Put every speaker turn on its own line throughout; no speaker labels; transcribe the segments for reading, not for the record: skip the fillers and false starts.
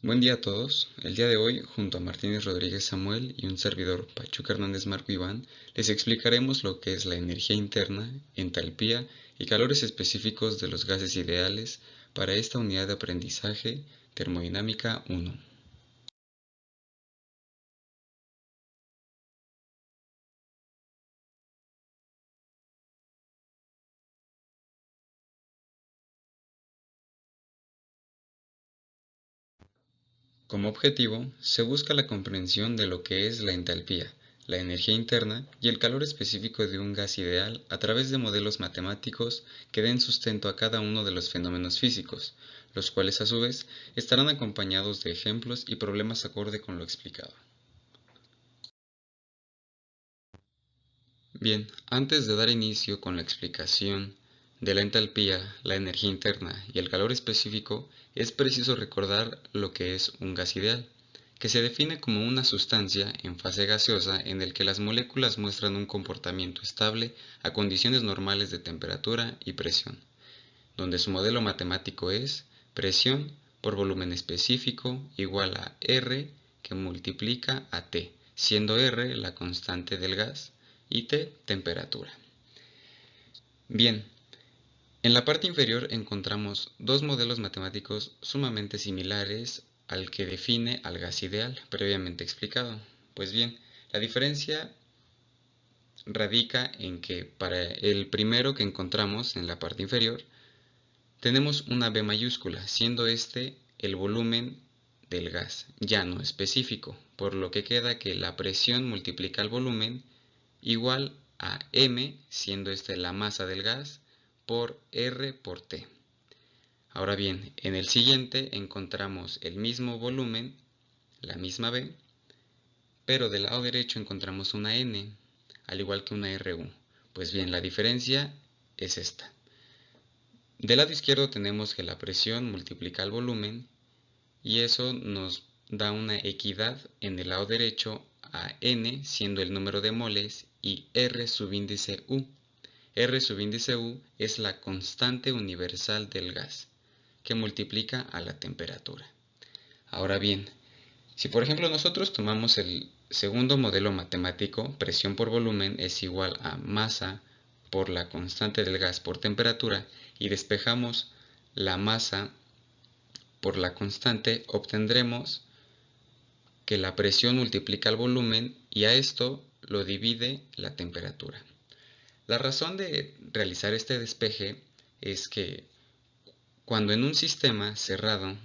Buen día a todos. El día de hoy, junto a Martínez Rodríguez Samuel y un servidor Pachuca Hernández Marco Iván, les explicaremos lo que es la energía interna, entalpía y calores específicos de los gases ideales para esta unidad de aprendizaje Termodinámica 1. Como objetivo, se busca la comprensión de lo que es la entalpía, la energía interna y el calor específico de un gas ideal a través de modelos matemáticos que den sustento a cada uno de los fenómenos físicos, los cuales a su vez estarán acompañados de ejemplos y problemas acorde con lo explicado. Bien, antes de dar inicio con la explicación de la entalpía, la energía interna y el calor específico, es preciso recordar lo que es un gas ideal, que se define como una sustancia en fase gaseosa en el que las moléculas muestran un comportamiento estable a condiciones normales de temperatura y presión, donde su modelo matemático es presión por volumen específico igual a R que multiplica a T, siendo R la constante del gas y T temperatura. Bien, en la parte inferior encontramos dos modelos matemáticos sumamente similares al que define al gas ideal previamente explicado. Pues bien, la diferencia radica en que para el primero que encontramos en la parte inferior tenemos una B mayúscula, siendo este el volumen del gas, ya no específico, por lo que queda que la presión multiplica el volumen igual a M, siendo este la masa del gas, por R por T. Ahora bien, en el siguiente encontramos el mismo volumen, la misma B, pero del lado derecho encontramos una N, al igual que una RU. Pues bien, la diferencia es esta. Del lado izquierdo tenemos que la presión multiplica el volumen y eso nos da una equidad en el lado derecho a N siendo el número de moles y R subíndice U. R subíndice U es la constante universal del gas que multiplica a la temperatura. Ahora bien, si por ejemplo nosotros tomamos el segundo modelo matemático, presión por volumen es igual a masa por la constante del gas por temperatura y despejamos la masa por la constante, obtendremos que la presión multiplica el volumen y a esto lo divide la temperatura. La razón de realizar este despeje es que cuando en un sistema cerrado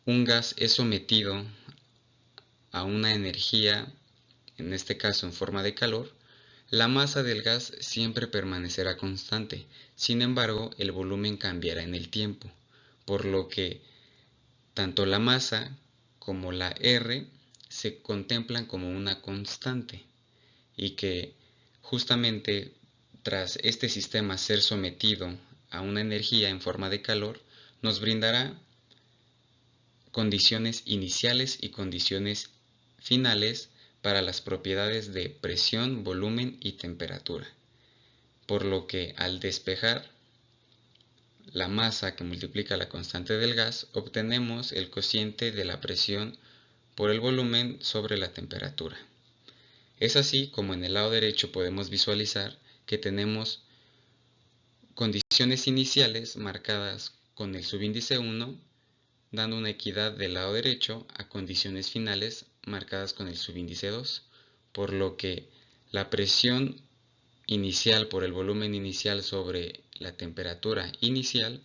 un gas es sometido a una energía, en este caso en forma de calor, la masa del gas siempre permanecerá constante, sin embargo el volumen cambiará en el tiempo, por lo que tanto la masa como la R se contemplan como una constante y que justamente tras este sistema ser sometido a una energía en forma de calor, nos brindará condiciones iniciales y condiciones finales para las propiedades de presión, volumen y temperatura. Por lo que al despejar la masa que multiplica la constante del gas, obtenemos el cociente de la presión por el volumen sobre la temperatura. Es así como en el lado derecho podemos visualizar que tenemos condiciones iniciales marcadas con el subíndice 1, dando una equidad del lado derecho a condiciones finales marcadas con el subíndice 2, por lo que la presión inicial por el volumen inicial sobre la temperatura inicial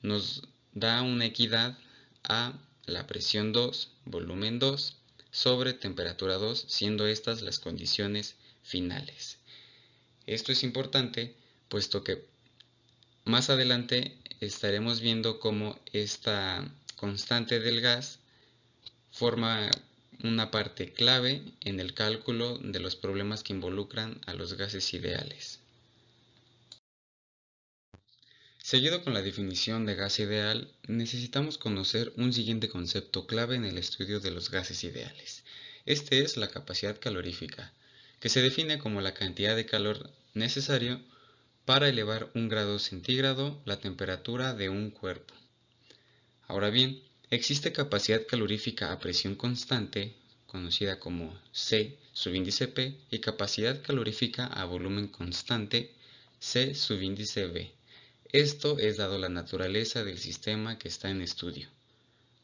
nos da una equidad a la presión 2, volumen 2, sobre temperatura 2, siendo estas las condiciones finales. Esto es importante, puesto que más adelante estaremos viendo cómo esta constante del gas forma una parte clave en el cálculo de los problemas que involucran a los gases ideales. Seguido con la definición de gas ideal, necesitamos conocer un siguiente concepto clave en el estudio de los gases ideales. Este es la capacidad calorífica, que se define como la cantidad de calor necesario para elevar 1 grado centígrado la temperatura de un cuerpo. Ahora bien, Existe capacidad calorífica a presión constante, conocida como C subíndice P, y capacidad calorífica a volumen constante, C subíndice V. Esto es dado la naturaleza del sistema que está en estudio.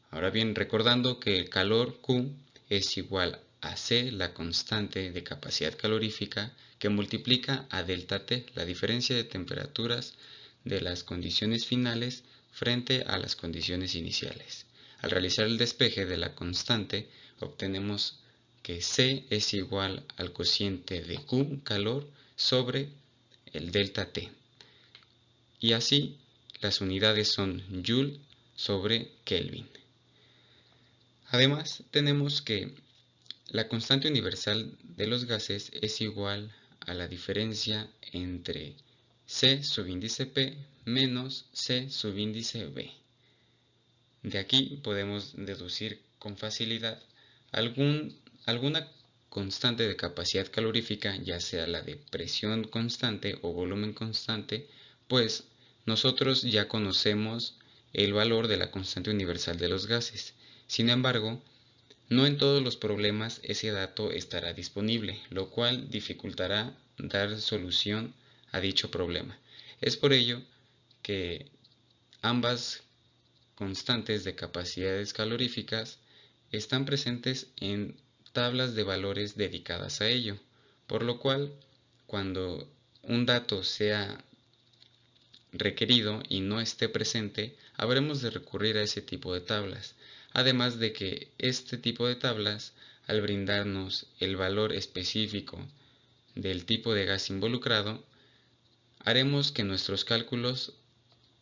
Ahora bien, recordando que el calor Q es igual a C, la constante de capacidad calorífica, que multiplica a delta T, la diferencia de temperaturas de las condiciones finales frente a las condiciones iniciales. Al realizar el despeje de la constante, obtenemos que C es igual al cociente de Q, calor, sobre el delta T. Y así, las unidades son Joule sobre Kelvin. Además, tenemos que la constante universal de los gases es igual a la diferencia entre C subíndice P menos C subíndice V. De aquí podemos deducir con facilidad alguna constante de capacidad calorífica, ya sea la de presión constante o volumen constante, pues nosotros ya conocemos el valor de la constante universal de los gases. Sin embargo, no en todos los problemas ese dato estará disponible, lo cual dificultará dar solución a dicho problema. Es por ello que ambas constantes de capacidades caloríficas están presentes en tablas de valores dedicadas a ello, por lo cual cuando un dato sea requerido y no esté presente, habremos de recurrir a ese tipo de tablas. Además de que este tipo de tablas, al brindarnos el valor específico del tipo de gas involucrado, haremos que nuestros cálculos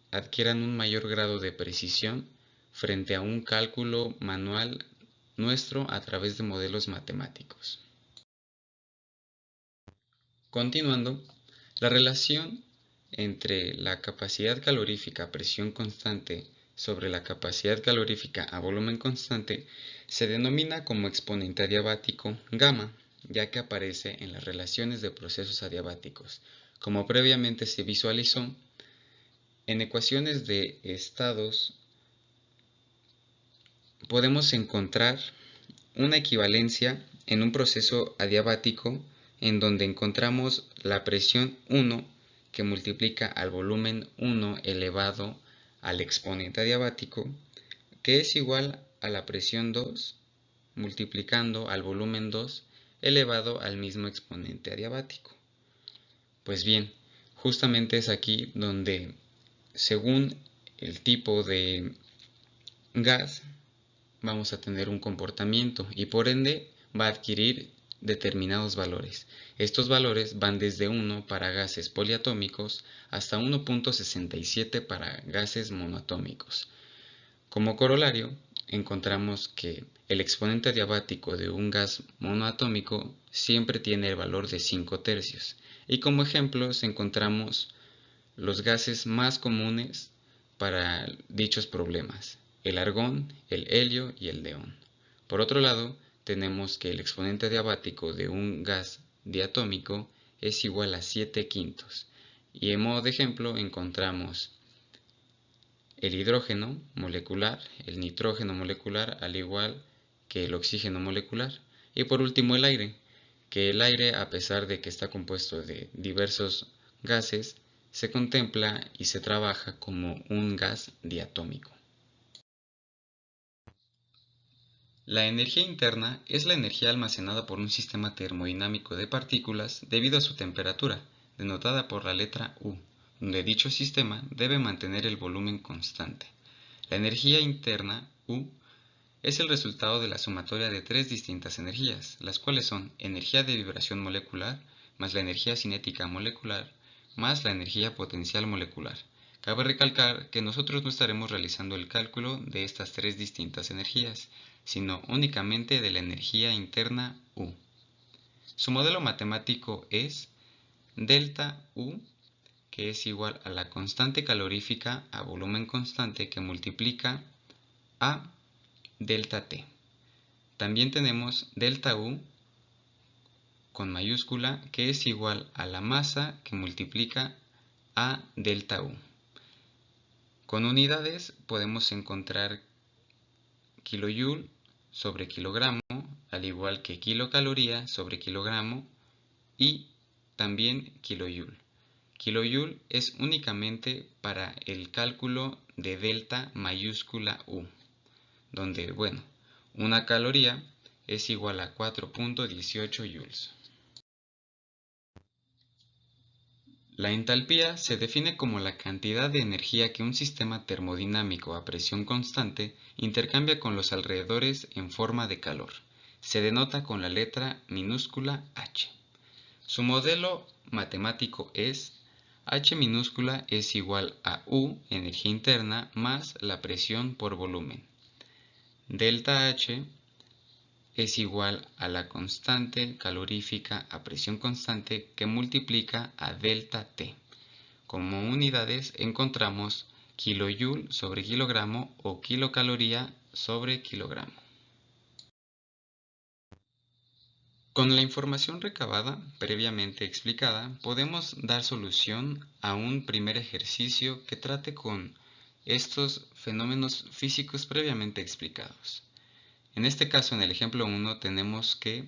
adquieran un mayor grado de precisión frente a un cálculo manual nuestro a través de modelos matemáticos. Continuando, la relación entre la capacidad calorífica a presión constante sobre la capacidad calorífica a volumen constante se denomina como exponente adiabático gamma, ya que aparece en las relaciones de procesos adiabáticos. Como previamente se visualizó, en ecuaciones de estados podemos encontrar una equivalencia en un proceso adiabático en donde encontramos la presión 1 que multiplica al volumen 1 elevado al exponente adiabático, que es igual a la presión 2 multiplicando al volumen 2 elevado al mismo exponente adiabático. Pues bien, justamente es aquí donde, según el tipo de gas, vamos a tener un comportamiento y por ende va a adquirir determinados valores. Estos valores van desde 1 para gases poliatómicos hasta 1.67 para gases monoatómicos. Como corolario, encontramos que el exponente adiabático de un gas monoatómico siempre tiene el valor de 5/3. Y como ejemplos encontramos los gases más comunes para dichos problemas: el argón, el helio y el neón. Por otro lado, tenemos que el exponente adiabático de un gas diatómico es igual a 7/5. Y en modo de ejemplo encontramos el hidrógeno molecular, el nitrógeno molecular, al igual que el oxígeno molecular. Y por último el aire, que el aire, a pesar de que está compuesto de diversos gases, se contempla y se trabaja como un gas diatómico. La energía interna es la energía almacenada por un sistema termodinámico de partículas debido a su temperatura, denotada por la letra U, donde dicho sistema debe mantener el volumen constante. La energía interna, U, es el resultado de la sumatoria de tres distintas energías, las cuales son energía de vibración molecular, más la energía cinética molecular, más la energía potencial molecular. Cabe recalcar que nosotros no estaremos realizando el cálculo de estas tres distintas energías, sino únicamente de la energía interna U. Su modelo matemático es delta U, que es igual a la constante calorífica a volumen constante que multiplica a delta T. También tenemos delta U con mayúscula, que es igual a la masa que multiplica a delta U. Con unidades podemos encontrar kilojoule sobre kilogramo, al igual que kilocaloría sobre kilogramo y también kilojoule. Kilojoule es únicamente para el cálculo de delta mayúscula U, donde, bueno, una caloría es igual a 4.18 joules. La entalpía se define como la cantidad de energía que un sistema termodinámico a presión constante intercambia con los alrededores en forma de calor. Se denota con la letra minúscula H. Su modelo matemático es H minúscula es igual a U, energía interna, más la presión por volumen. Delta H es igual a la constante calorífica a presión constante que multiplica a delta T. Como unidades encontramos kilojoule sobre kilogramo o kilocaloría sobre kilogramo. Con la información recabada, previamente explicada, podemos dar solución a un primer ejercicio que trate con estos fenómenos físicos previamente explicados. En este caso, en el ejemplo 1, tenemos que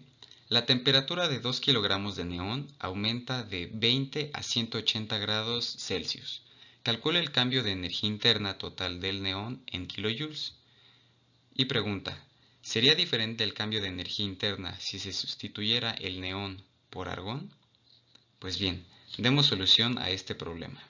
la temperatura de 2 kilogramos de neón aumenta de 20 a 180 grados Celsius. Calcula el cambio de energía interna total del neón en kilojoules. Y pregunta, ¿sería diferente el cambio de energía interna si se sustituyera el neón por argón? Pues bien, demos solución a este problema.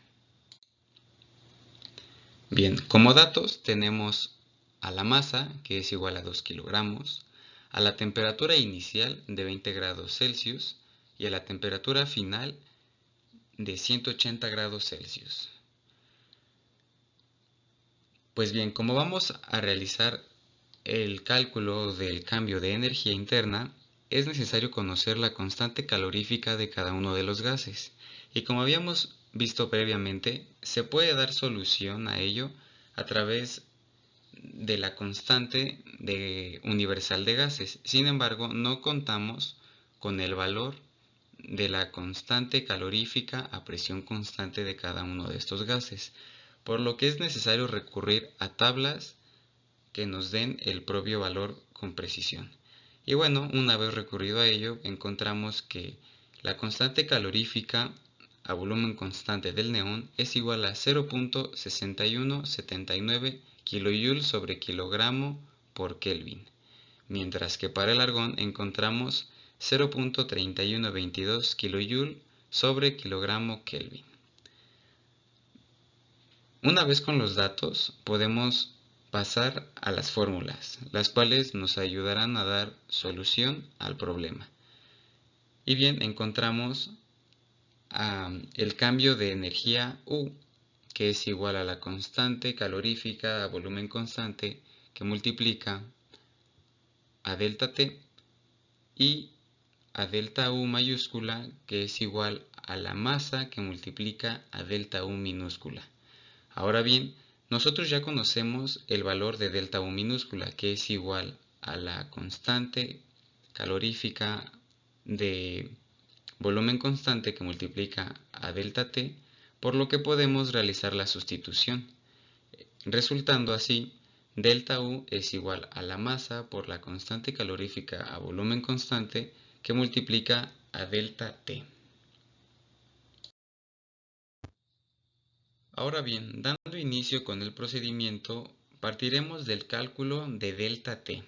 Bien, como datos tenemos a la masa, que es igual a 2 kilogramos, a la temperatura inicial de 20 grados Celsius y a la temperatura final de 180 grados Celsius. Pues bien, como vamos a realizar el cálculo del cambio de energía interna, es necesario conocer la constante calorífica de cada uno de los gases. Y como habíamos visto previamente, se puede dar solución a ello a través de la constante universal de gases. Sin embargo, no contamos con el valor de la constante calorífica a presión constante de cada uno de estos gases, por lo que es necesario recurrir a tablas que nos den el propio valor con precisión. Y bueno, una vez recurrido a ello, encontramos que la constante calorífica a volumen constante del neón es igual a 0.6179 kJ sobre kilogramo por Kelvin, mientras que para el argón encontramos 0.3122 kJ sobre kilogramo Kelvin. Una vez con los datos, podemos pasar a las fórmulas, las cuales nos ayudarán a dar solución al problema. Y bien, encontramos el cambio de energía U, que es igual a la constante calorífica a volumen constante que multiplica a delta T, y a delta U mayúscula, que es igual a la masa que multiplica a delta U minúscula. Ahora bien, nosotros ya conocemos el valor de delta U minúscula, que es igual a la constante calorífica de volumen constante que multiplica a delta T, por lo que podemos realizar la sustitución, resultando así delta U es igual a la masa por la constante calorífica a volumen constante que multiplica a delta T. Ahora bien, dando inicio con el procedimiento, partiremos del cálculo de delta T,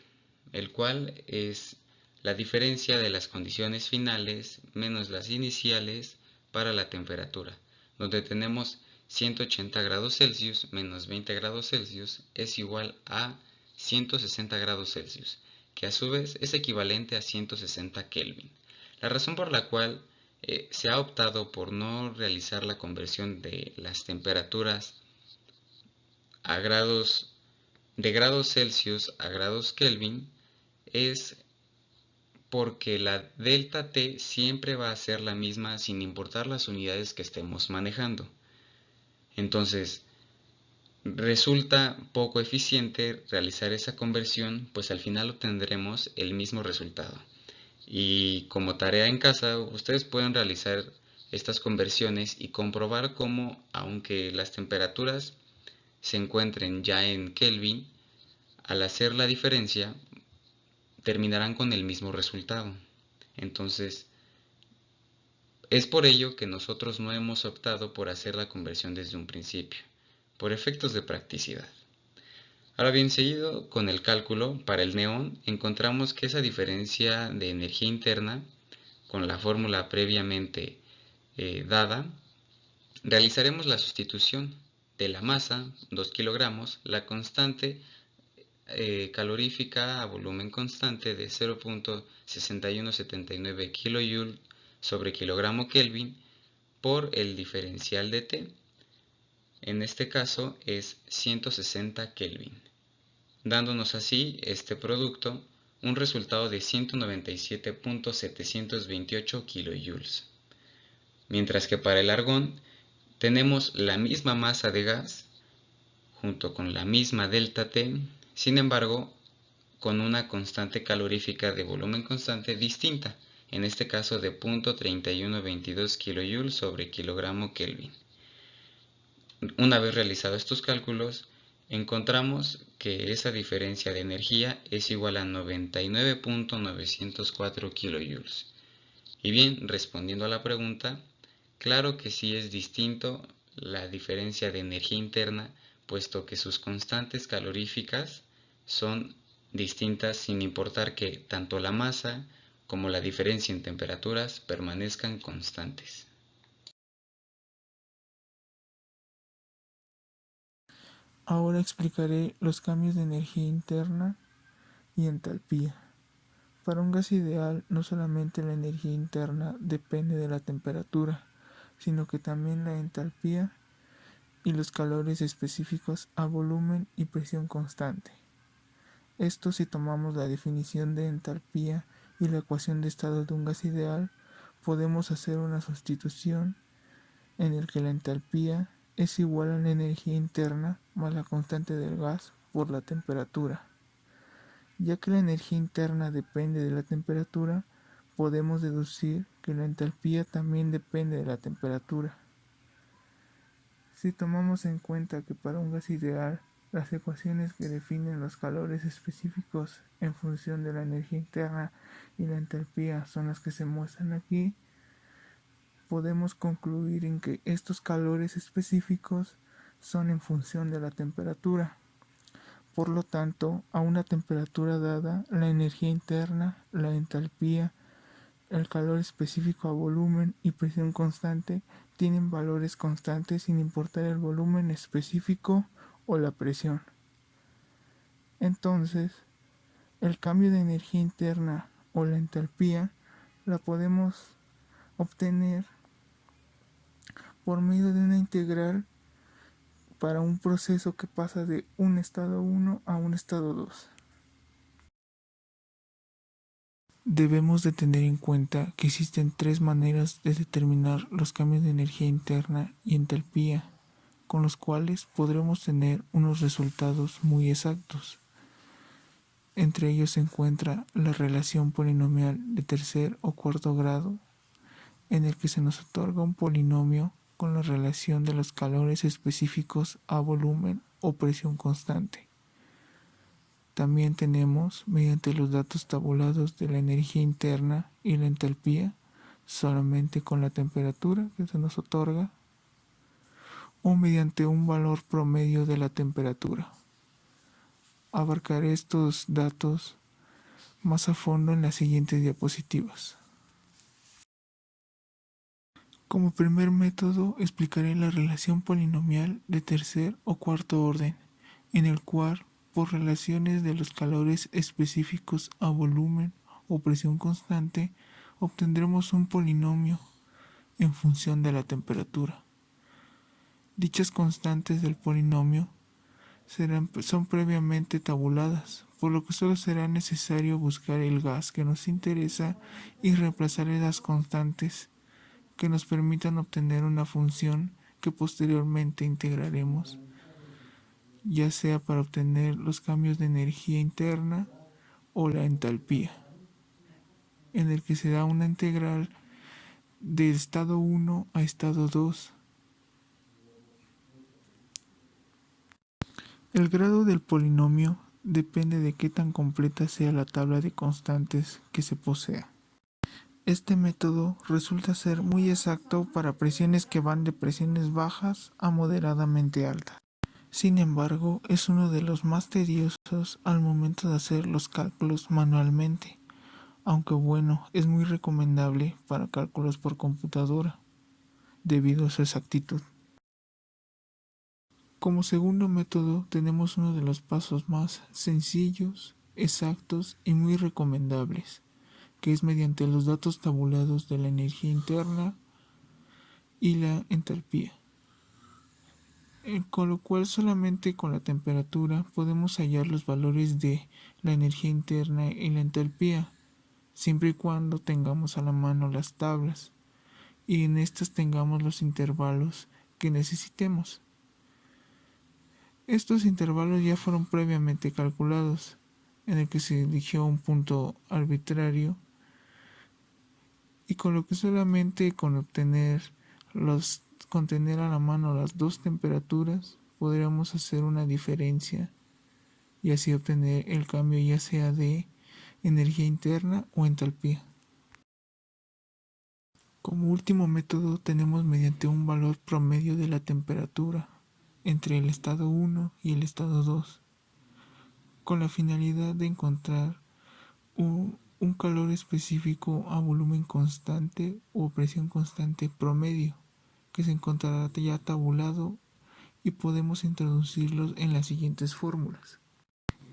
el cual es la diferencia de las condiciones finales menos las iniciales para la temperatura, donde tenemos 180 grados Celsius menos 20 grados Celsius es igual a 160 grados Celsius, que a su vez es equivalente a 160 Kelvin. La razón por la cual se ha optado por no realizar la conversión de las temperaturas a de grados Celsius a grados Kelvin es porque la delta T siempre va a ser la misma sin importar las unidades que estemos manejando. Entonces, resulta poco eficiente realizar esa conversión, pues al final obtendremos el mismo resultado. Y como tarea en casa, ustedes pueden realizar estas conversiones y comprobar cómo, aunque las temperaturas se encuentren ya en Kelvin, al hacer la diferencia terminarán con el mismo resultado. Entonces, es por ello que nosotros no hemos optado por hacer la conversión desde un principio, por efectos de practicidad. Ahora bien, seguido con el cálculo, para el neón encontramos que esa diferencia de energía interna, con la fórmula previamente dada, realizaremos la sustitución de la masa, 2 kilogramos, la constante calorífica a volumen constante de 0.6179 kJ sobre kilogramo Kelvin por el diferencial de T. En este caso es 160 Kelvin, dándonos así este producto un resultado de 197.728 kJ. Mientras que para el argón tenemos la misma masa de gas junto con la misma delta T, sin embargo con una constante calorífica de volumen constante distinta, en este caso de 0.3122 kJ sobre kilogramo Kelvin. Una vez realizados estos cálculos, encontramos que esa diferencia de energía es igual a 99.904 kJ. Y bien, respondiendo a la pregunta, claro que sí es distinto la diferencia de energía interna, puesto que sus constantes caloríficas son distintas sin importar que tanto la masa como la diferencia en temperaturas permanezcan constantes.
Ahora explicaré los cambios de energía interna y entalpía. Para un gas ideal, no solamente la energía interna depende de la temperatura, sino que también la entalpía y los calores específicos a volumen y presión constante. Esto si tomamos la definición de entalpía y la ecuación de estado de un gas ideal, podemos hacer una sustitución en el que la entalpía es igual a la energía interna más la constante del gas por la temperatura. Ya que la energía interna depende de la temperatura, podemos deducir que la entalpía también depende de la temperatura. Si tomamos en cuenta que para un gas ideal, las ecuaciones que definen los calores específicos en función de la energía interna y la entalpía son las que se muestran aquí, podemos concluir en que estos calores específicos son en función de la temperatura. Por lo tanto, a una temperatura dada, la energía interna, la entalpía, el calor específico a volumen y presión constante tienen valores constantes sin importar el volumen específico o la presión. Entonces, el cambio de energía interna o la entalpía la podemos obtener por medio de una integral para un proceso que pasa de un estado 1 a un estado 2. Debemos de tener en cuenta que existen tres maneras de determinar los cambios de energía interna y entalpía, con los cuales podremos tener unos resultados muy exactos. Entre ellos se encuentra la relación polinomial de tercer o cuarto grado, en el que se nos otorga un polinomio con la relación de los calores específicos a volumen o presión constante. También tenemos, mediante los datos tabulados de la energía interna y la entalpía, solamente con la temperatura que se nos otorga, o mediante un valor promedio de la temperatura. Abarcaré estos datos más a fondo en las siguientes diapositivas. Como primer método explicaré la relación polinomial de tercer o cuarto orden, en el cual, por relaciones de los calores específicos a volumen o presión constante, obtendremos un polinomio en función de la temperatura. Dichas constantes del polinomio son previamente tabuladas, por lo que solo será necesario buscar el gas que nos interesa y reemplazar las constantes que nos permitan obtener una función que posteriormente integraremos, ya sea para obtener los cambios de energía interna o la entalpía, en el que se da una integral de estado 1 a estado 2. El grado del polinomio depende de qué tan completa sea la tabla de constantes que se posea. Este método resulta ser muy exacto para presiones que van de presiones bajas a moderadamente altas. Sin embargo, es uno de los más tediosos al momento de hacer los cálculos manualmente, aunque bueno, es muy recomendable para cálculos por computadora, debido a su exactitud. Como segundo método tenemos uno de los pasos más sencillos, exactos y muy recomendables, que es mediante los datos tabulados de la energía interna y la entalpía, con lo cual solamente con la temperatura podemos hallar los valores de la energía interna y la entalpía, siempre y cuando tengamos a la mano las tablas y en estas tengamos los intervalos que necesitemos. Estos intervalos ya fueron previamente calculados, en el que se eligió un punto arbitrario y con lo que solamente con tener a la mano las dos temperaturas podríamos hacer una diferencia y así obtener el cambio ya sea de energía interna o entalpía. Como último método tenemos mediante un valor promedio de la temperatura entre el estado 1 y el estado 2, con la finalidad de encontrar un calor específico a volumen constante o presión constante promedio, que se encontrará ya tabulado y podemos introducirlos en las siguientes fórmulas.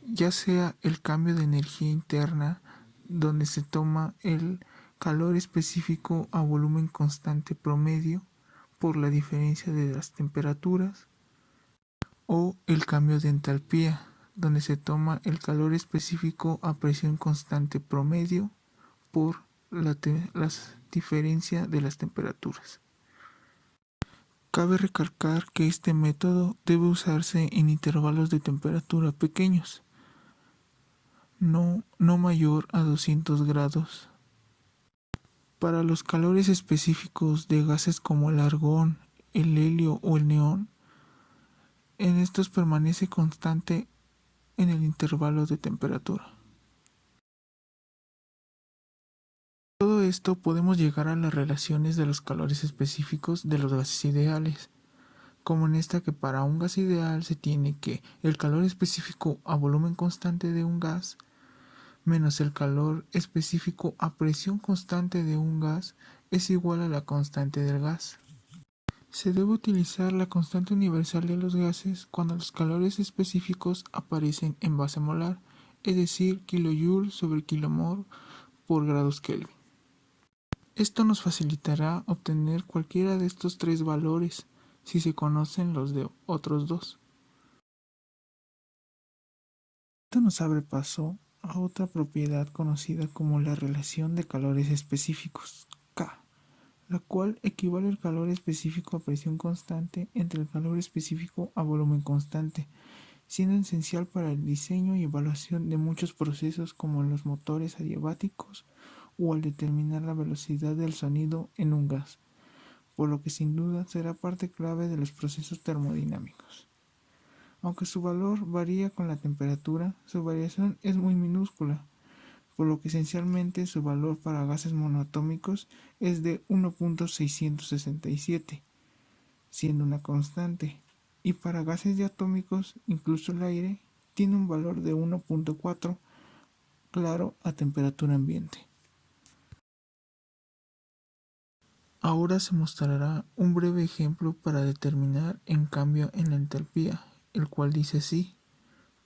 Ya sea el cambio de energía interna, donde se toma el calor específico a volumen constante promedio por la diferencia de las temperaturas, o el cambio de entalpía, donde se toma el calor específico a presión constante promedio por la diferencia de las temperaturas. Cabe recalcar que este método debe usarse en intervalos de temperatura pequeños, no mayor a 200 grados. Para los calores específicos de gases como el argón, el helio o el neón, en estos permanece constante en el intervalo de temperatura. Todo esto podemos llegar a las relaciones de los calores específicos de los gases ideales, como en esta que para un gas ideal se tiene que el calor específico a volumen constante de un gas menos el calor específico a presión constante de un gas es igual a la constante del gas. Se debe utilizar la constante universal de los gases cuando los calores específicos aparecen en base molar, es decir, kilojoule sobre kilomol por grados Kelvin. Esto nos facilitará obtener cualquiera de estos tres valores si se conocen los de otros dos. Esto nos abre paso a otra propiedad conocida como la relación de calores específicos, K, la cual equivale al calor específico a presión constante entre el calor específico a volumen constante, siendo esencial para el diseño y evaluación de muchos procesos como los motores adiabáticos o al determinar la velocidad del sonido en un gas, por lo que sin duda será parte clave de los procesos termodinámicos. Aunque su valor varía con la temperatura, su variación es muy minúscula, por lo que esencialmente su valor para gases monoatómicos es de 1.667, siendo una constante, y para gases diatómicos, incluso el aire, tiene un valor de 1.4, claro, a temperatura ambiente. Ahora se mostrará un breve ejemplo para determinar el cambio en la entalpía, el cual dice así: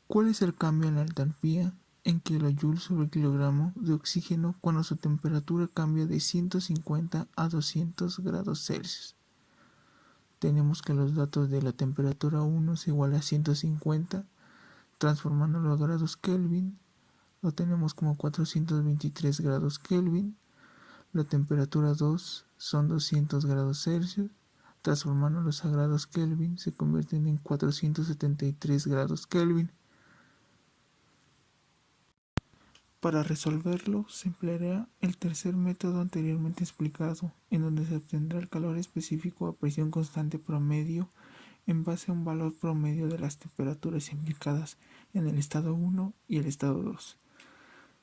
¿cuál es el cambio en la entalpía en kilojoules sobre kilogramo de oxígeno cuando su temperatura cambia de 150 a 200 grados Celsius? Tenemos que los datos de la temperatura 1 es igual a 150, transformándolo a grados Kelvin, lo tenemos como 423 grados Kelvin. La temperatura 2 son 200 grados Celsius, transformándolos a grados Kelvin se convierten en 473 grados Kelvin. Para resolverlo se empleará el tercer método anteriormente explicado, en donde se obtendrá el calor específico a presión constante promedio en base a un valor promedio de las temperaturas implicadas en el estado 1 y el estado 2,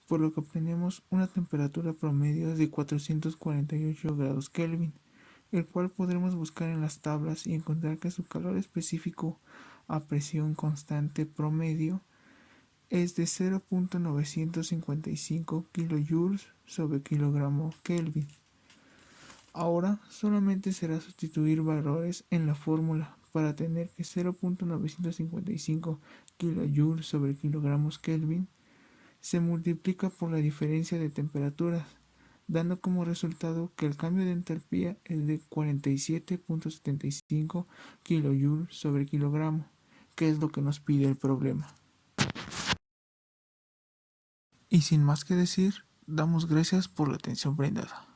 por lo que obtenemos una temperatura promedio de 448 grados Kelvin, el cual podremos buscar en las tablas y encontrar que su calor específico a presión constante promedio es de 0.955 kJ sobre kilogramo Kelvin. Ahora solamente será sustituir valores en la fórmula para tener que 0.955 kJ sobre kilogramos Kelvin se multiplica por la diferencia de temperaturas, dando como resultado que el cambio de entalpía es de 47.75 kJ sobre kilogramo, que es lo que nos pide el problema. Y sin más que decir, damos gracias por la atención brindada.